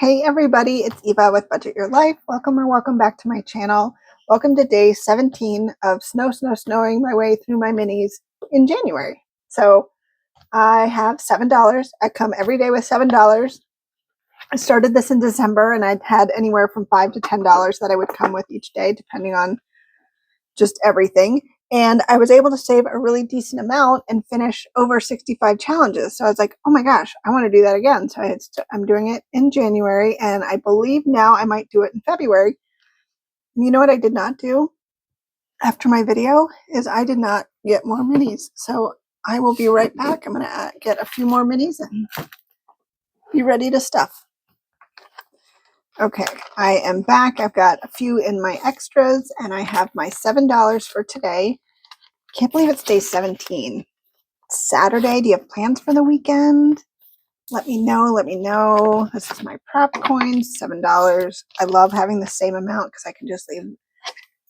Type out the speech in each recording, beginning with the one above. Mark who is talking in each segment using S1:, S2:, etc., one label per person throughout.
S1: Hey everybody, it's Eva with Budget Your Life. Welcome or welcome back to my channel. Welcome to day 17 of snowing my way through my minis in January. So I have $7. I come every day with $7. I started this in December and I'd had anywhere from $5 to $10 that I would come with each day, depending on just everything. And I was able to save a really decent amount and finish over 65 challenges. So I was like, oh my gosh, I want to do that again. So I'm doing it in January, and I believe now I might do it in February. And you know what I did not do after my video is I did not get more minis. So I will be right back. I'm going to get a few more minis and be ready to stuff. Okay, I am back. I've got a few in my extras, and I have my $7 for today. Can't believe it's day 17. It's Saturday. Do you have plans for the weekend? Let me know. This is my prop coins, $7. I love having the same amount because I can just leave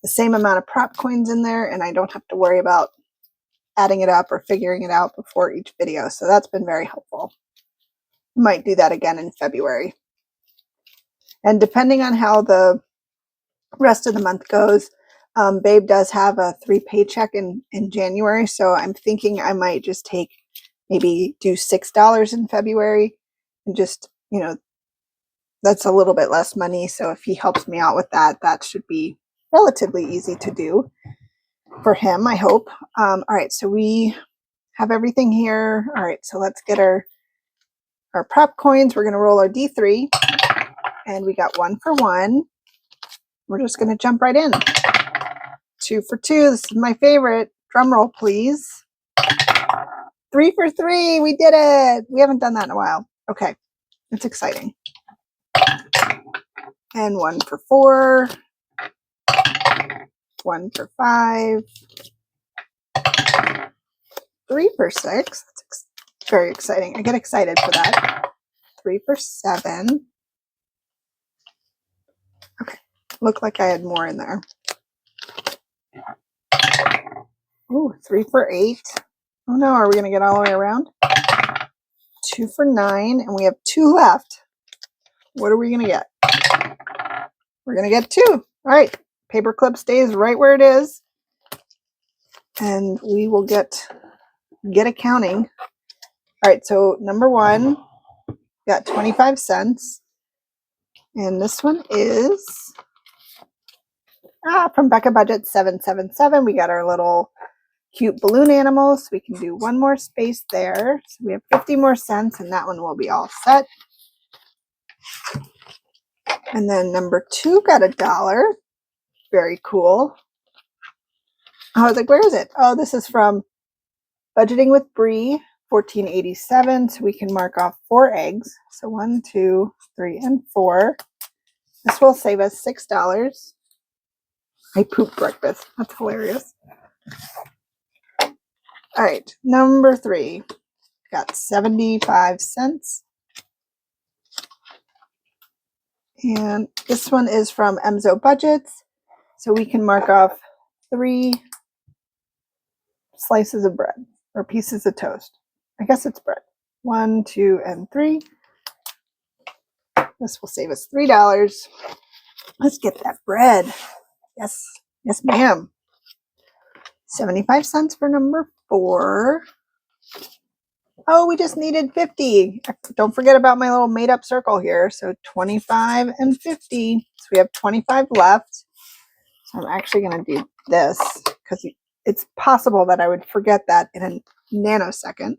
S1: the same amount of prop coins in there and I don't have to worry about adding it up or figuring it out before each video. So that's been very helpful. Might do that again in February. And depending on how the rest of the month goes, Babe does have a 3 paycheck in January. So I'm thinking I might just maybe do $6 in February and just, that's a little bit less money. So if he helps me out with that, that should be relatively easy to do for him, I hope. All right, so we have everything here. All right, so let's get our prop coins. We're going to roll our D3 and we got 1 for 1. We're just going to jump right in. 2 for 2. This is my favorite. Drum roll, please. 3 for 3. We did it. We haven't done that in a while. Okay. It's exciting. And 1 for 4. 1 for 5. 3 for 6. That's very exciting. I get excited for that. 3 for 7. Okay. Looked like I had more in there. Ooh, 3 for 8. Oh no, are we going to get all the way around? 2 for 9, and we have 2 left. What are we going to get? We're going to get 2. All right. Paperclip stays right where it is. And we will get accounting. All right, so number 1 got 25 cents. And this one is from Becca Budget 777. We got our little cute balloon animals. We can do 1 more space there. So we have 50 more cents, and that one will be all set. And then number 2 got $1. Very cool. I was like, where is it? Oh, this is from Budgeting with Bree, $14.87. So we can mark off 4 eggs. So 1, 2, 3, and 4. This will save us $6. I pooped breakfast. That's hilarious. All right, number 3 got 75 cents. And this one is from Emzo Budgets. So we can mark off 3 slices of bread or pieces of toast. I guess it's bread. 1, 2, and 3. This will save us $3. Let's get that bread. Yes, yes, ma'am. 75 cents for number 4. Oh, we just needed 50. Don't forget about my little made up circle here. So 25 and 50. So we have 25 left. So I'm actually going to do this because it's possible that I would forget that in a nanosecond.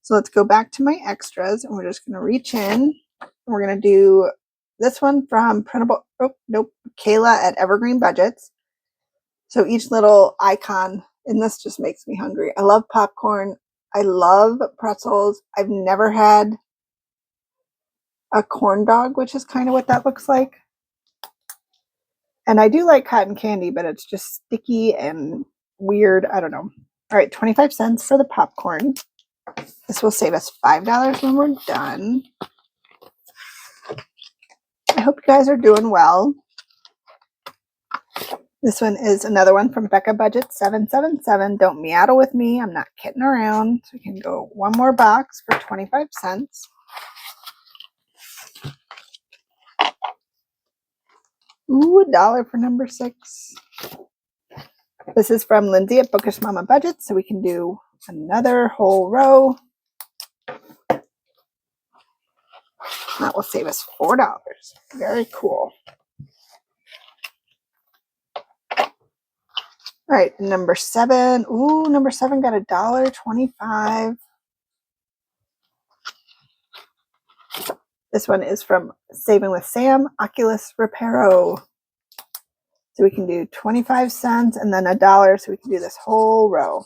S1: So let's go back to my extras and we're just going to reach in. And we're going to do this one from Printable. Oh, nope. Kayla at Evergreen Budgets. So each little icon in this just makes me hungry. I love popcorn. I love pretzels. I've never had a corn dog, which is kind of what that looks like. And I do like cotton candy, but it's just sticky and weird. I don't know. All right, 25 cents for the popcorn. This will save us $5 when we're done. I hope you guys are doing well. This one is another one from Becca Budget 777. Don't meow with me. I'm not kidding around. So we can go 1 more box for 25 cents. Ooh, $1 for number 6. This is from Lindsay at Bookish Mama Budget, so we can do another whole row. That will save us $4. Very cool. All right, number 7. Ooh, number 7 got $1.25. This one is from Saving with Sam, Oculus Reparo. So we can do 25 cents and then $1, so we can do this whole row.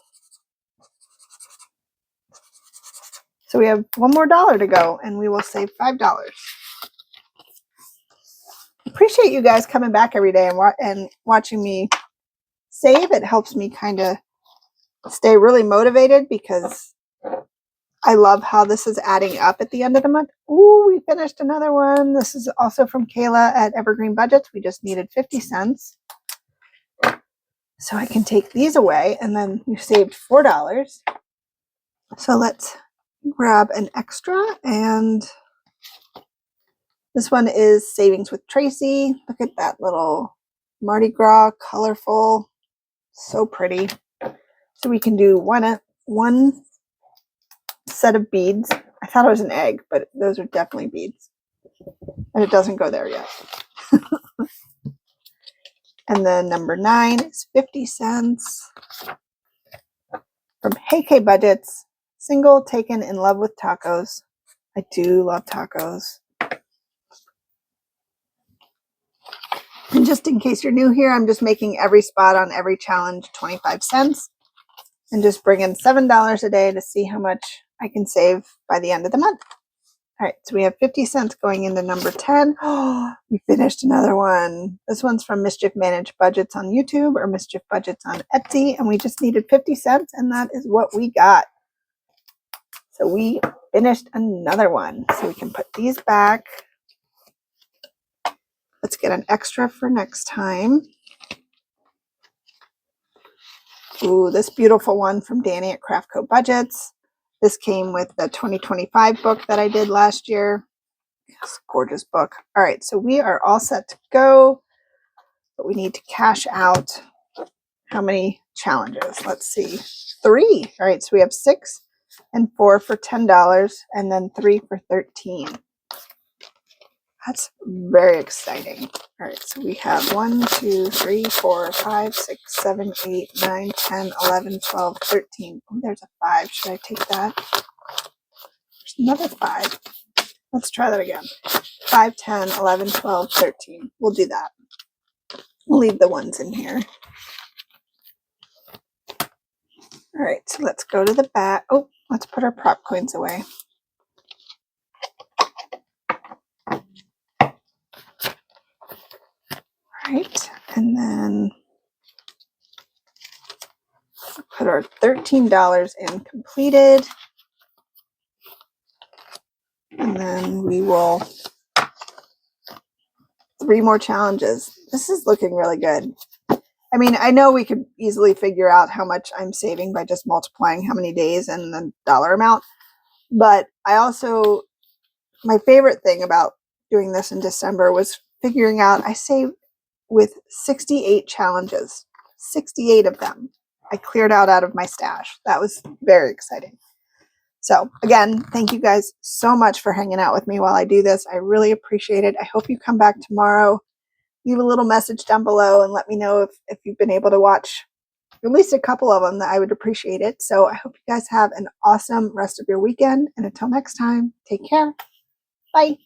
S1: So we have one more dollar to go and we will save $5. Appreciate you guys coming back every day and watching me save. It helps me kind of stay really motivated because I love how this is adding up at the end of the month. Ooh, we finished another one. This is also from Kayla at Evergreen Budgets. We just needed 50 cents. So I can take these away and then we saved $4. So let's grab an extra, and this one is Savings with Tracy. Look at that little Mardi Gras, colorful, so pretty. So we can do one set of beads. I thought it was an egg, but those are definitely beads. And it doesn't go there yet. And then number 9 is 50 cents from Hey K Budgets. Single, taken, in love with tacos. I do love tacos. And just in case you're new here, I'm just making every spot on every challenge 25 cents and just bring in $7 a day to see how much I can save by the end of the month. All right, so we have 50 cents going into number 10. Oh, we finished another one. This one's from Mischief Managed Budgets on YouTube or Mischief Budgets on Etsy, and we just needed 50 cents, and that is what we got. So we finished another one. So we can put these back. Let's get an extra for next time. Ooh, this beautiful one from Danny at Craftco Budgets. This came with the 2025 book that I did last year. It's a gorgeous book. All right, so we are all set to go, but we need to cash out how many challenges? Let's see, 3. All right, so we have 6 and 4 for $10 and then 3 for $13. That's very exciting. All right, so we have 1, 2, 3, 4, 5, 6, 7, 8, 9, 10, 11, 12, 13. Oh, there's a 5. Should I take that? There's another 5. Let's try that again. 5, 10, 11, 12, 13. We'll do that. We'll leave the ones in here. All right, so let's go to the back. Oh, let's put our prop coins away. Right, and then put our $13 in completed, and then we will 3 more challenges. This is looking really good. I mean, I know we could easily figure out how much I'm saving by just multiplying how many days and the dollar amount, but I also, my favorite thing about doing this in December was figuring out I saved with 68 challenges, 68 of them I cleared out of my stash. That was very exciting. So again, thank you guys so much for hanging out with me while I do this. I really appreciate it. I hope you come back tomorrow. Leave a little message down below and let me know if you've been able to watch at least a couple of them. That I would appreciate it. So I hope you guys have an awesome rest of your weekend. And until next time, take care. Bye.